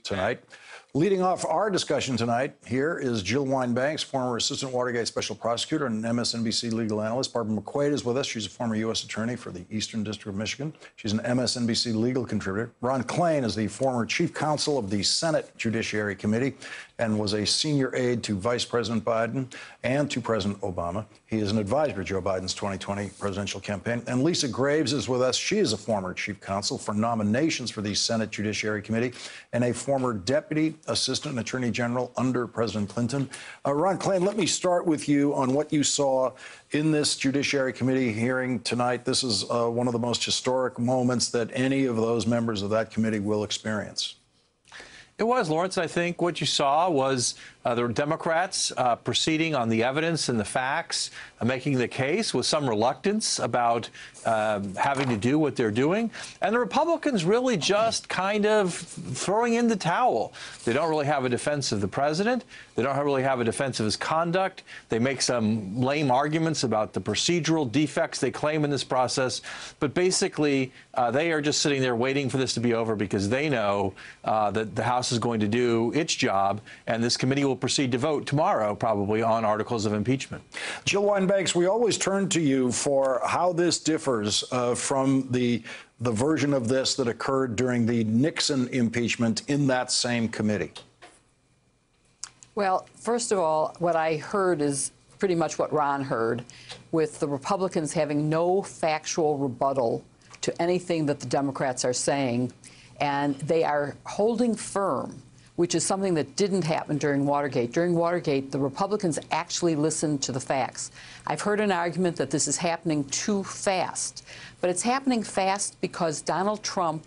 tonight. Leading off our discussion tonight, here is Jill Wine-Banks, former Assistant Watergate Special Prosecutor and MSNBC legal analyst. Barbara McQuaid is with us. She's a former U.S. Attorney for the Eastern District of Michigan. She's an MSNBC legal contributor. Ron Klain is the former Chief Counsel of the Senate Judiciary Committee and was a senior aide to Vice President Biden and to President Obama. He is an advisor to Joe Biden's 2020 presidential campaign. And Lisa Graves is with us. She is a former Chief Counsel for nominations for the Senate Judiciary Committee and a former Deputy Assistant Attorney General under President Clinton. Ron Klain, let me start with you on what you saw in this Judiciary Committee hearing tonight. This is one of the most historic moments that any of those members of that committee will experience. It was, Lawrence. I think what you saw was the Democrats proceeding on the evidence and the facts, making the case with some reluctance about having to do what they're doing. And the Republicans really just kind of throwing in the towel. They don't really have a defense of the president. They don't really have a defense of his conduct. They make some lame arguments about the procedural defects they claim in this process. But basically, they are just sitting there waiting for this to be over because they know that the House is going to do its job, and this committee will proceed to vote tomorrow, probably, on articles of impeachment. Jill Wine-Banks, we always turn to you for how this differs from the version of this that occurred during the Nixon impeachment in that same committee. Well, first of all, what I heard is pretty much what Ron heard, with the Republicans having no factual rebuttal to anything that the Democrats are saying, and they are holding firm, which is something that didn't happen during Watergate. During Watergate, the Republicans actually listened to the facts. I've heard an argument that this is happening too fast, but it's happening fast because Donald Trump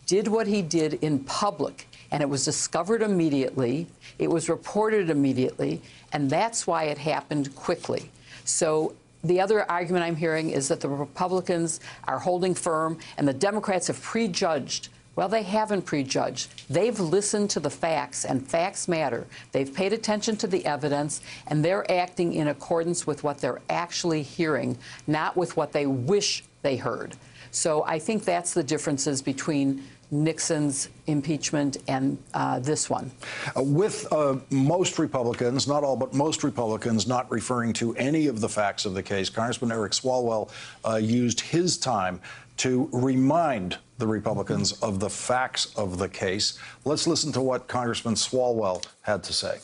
did what he did in public, and it was discovered immediately, it was reported immediately, and that's why it happened quickly. So the other argument I'm hearing is that the Republicans are holding firm and the Democrats have prejudged. Well, they haven't prejudged. They've listened to the facts, and facts matter. They've paid attention to the evidence, and they're acting in accordance with what they're actually hearing, not with what they wish they heard. So I think that's the differences between Nixon's impeachment and this one. With most Republicans, not all, but most Republicans not referring to any of the facts of the case, Congressman Eric Swalwell used his time to remind the Republicans of the facts of the case. Let's listen to what Congressman Swalwell had to say.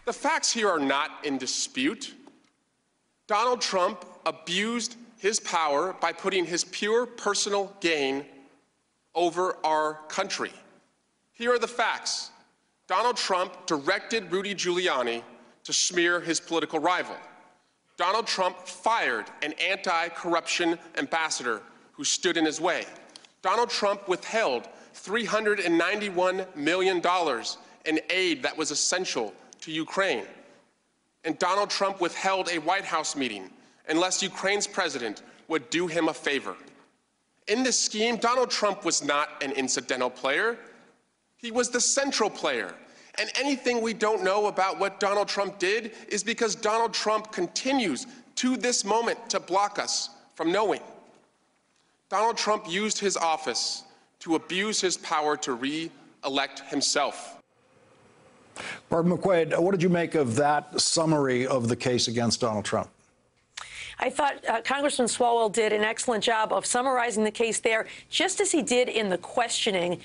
The facts here are not in dispute. Donald Trump abused his power by putting his pure personal gain over our country. Here are the facts. Donald Trump directed Rudy Giuliani to smear his political rival. Donald Trump fired an anti-corruption ambassador who stood in his way. Donald Trump withheld $391 million in aid that was essential to Ukraine. And Donald Trump withheld a White House meeting unless Ukraine's president would do him a favor. In this scheme, Donald Trump was not an incidental player. He was the central player. And anything we don't know about what Donald Trump did is because Donald Trump continues to this moment to block us from knowing. Donald Trump used his office to abuse his power to re-elect himself. Barbara McQuaid, what did you make of that summary of the case against Donald Trump? I thought Congressman Swalwell did an excellent job of summarizing the case there, just as he did in the questioning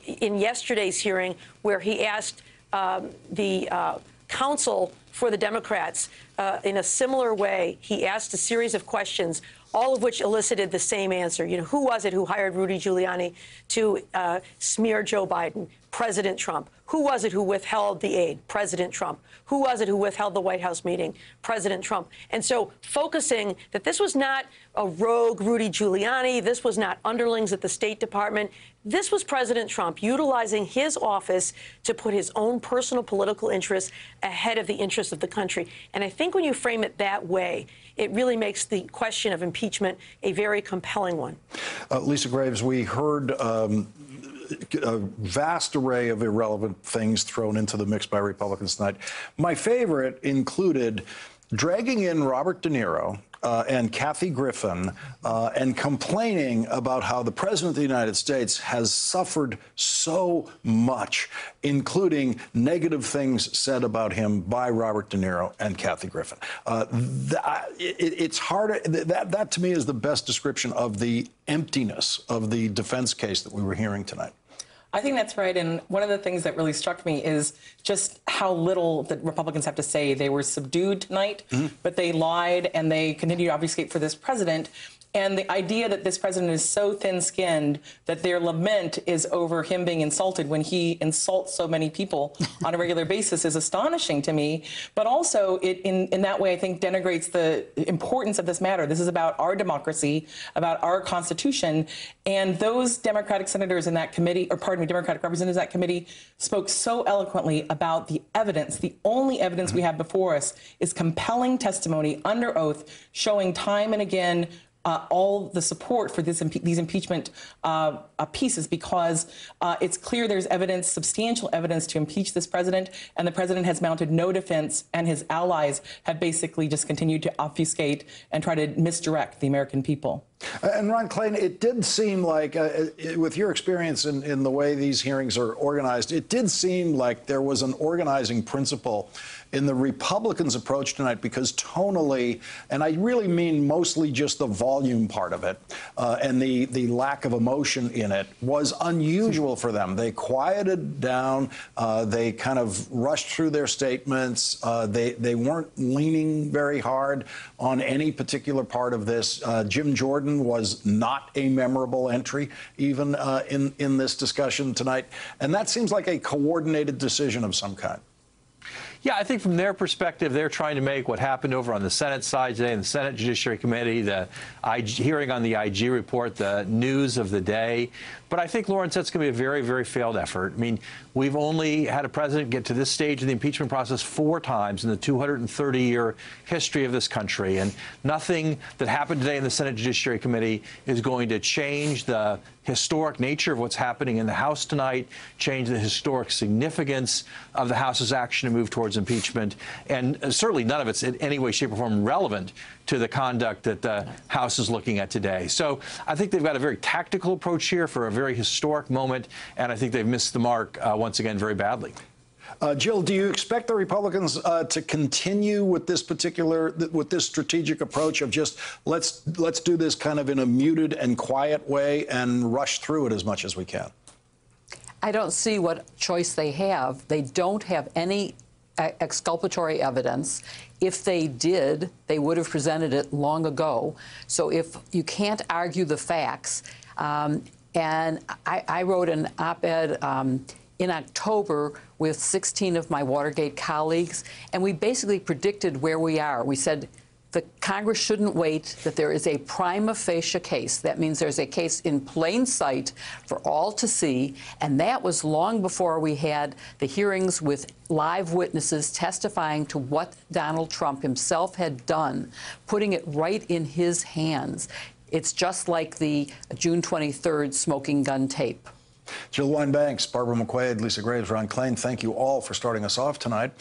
in yesterday's hearing, where he asked the counsel for the Democrats in a similar way. He asked a series of questions, all of which elicited the same answer. You know, who was it who hired Rudy Giuliani to smear Joe Biden? President Trump. Who was it who withheld the aid? President Trump. Who was it who withheld the White House meeting? President Trump. And so focusing that this was not a rogue Rudy Giuliani, this was not underlings at the State Department, this was President Trump utilizing his office to put his own personal political interests ahead of the interests of the country. And I think when you frame it that way, it really makes the question of impeachment a very compelling one. Lisa Graves, we heard a vast array of irrelevant things thrown into the mix by Republicans tonight. My favorite included dragging in Robert De Niro and Kathy Griffin and complaining about how the President of the United States has suffered so much, including negative things said about him by Robert De Niro and Kathy Griffin. It's hard. That to me is the best description of the emptiness of the defense case that we were hearing tonight. I think that's right. And one of the things that really struck me is just how little the Republicans have to say. They were subdued tonight, but they lied and they continue to obfuscate for this president. And the idea that this president is so thin-skinned that their lament is over him being insulted when he insults so many people on a regular basis is astonishing to me. But also, it in that way, I think, denigrates the importance of this matter. This is about our democracy, about our Constitution. And those Democratic senators in that committee, or pardon me, Democratic representatives in that committee, spoke so eloquently about the evidence. The only evidence we have before us is compelling testimony under oath, showing time and again all the support for these impeachment pieces, because it's clear there's evidence, substantial evidence to impeach this president, and the president has mounted no defense, and his allies have basically just continued to obfuscate and try to misdirect the American people. And Ron Klain, it did seem like, with your experience in the way these hearings are organized, it did seem like there was an organizing principle in the Republicans' approach tonight, because tonally, and I really mean mostly just the volume part of it, and the lack of emotion in it, was unusual for them. They quieted down. They kind of rushed through their statements. They weren't leaning very hard on any particular part of this. Jim Jordan was not a memorable entry, even in this discussion tonight. And that seems like a coordinated decision of some kind. Yeah, I think from their perspective, they're trying to make what happened over on the Senate side today in the Senate Judiciary Committee, the hearing on the IG report, the news of the day. But I think, Lawrence, that's going to be a very, very failed effort. I mean, we've only had a president get to this stage of the impeachment process 4 times in the 230-year history of this country. And nothing that happened today in the Senate Judiciary Committee is going to change the historic nature of what's happening in the House tonight, change the historic significance of the House's action to move towards impeachment, and certainly none of it's in any way, shape, or form relevant to the conduct that the House is looking at today. So I think they've got a very tactical approach here for a very historic moment, and I think they've missed the mark once again very badly. Jill, do you expect the Republicans to continue with this strategic approach of just let's do this kind of in a muted and quiet way and rush through it as much as we can? I don't see what choice they have. They don't have any exculpatory evidence. If they did, they would have presented it long ago. So if you can't argue the facts, and I wrote an op-ed in October with 16 of my Watergate colleagues, and we basically predicted where we are. We said the Congress shouldn't wait, that there is a prima facie case. That means there's a case in plain sight for all to see, and that was long before we had the hearings with live witnesses testifying to what Donald Trump himself had done, putting it right in his hands. It's just like the June 23rd smoking gun tape. Jill Wine-Banks, Barbara McQuaid, Lisa Graves, Ron Klain, thank you all for starting us off tonight.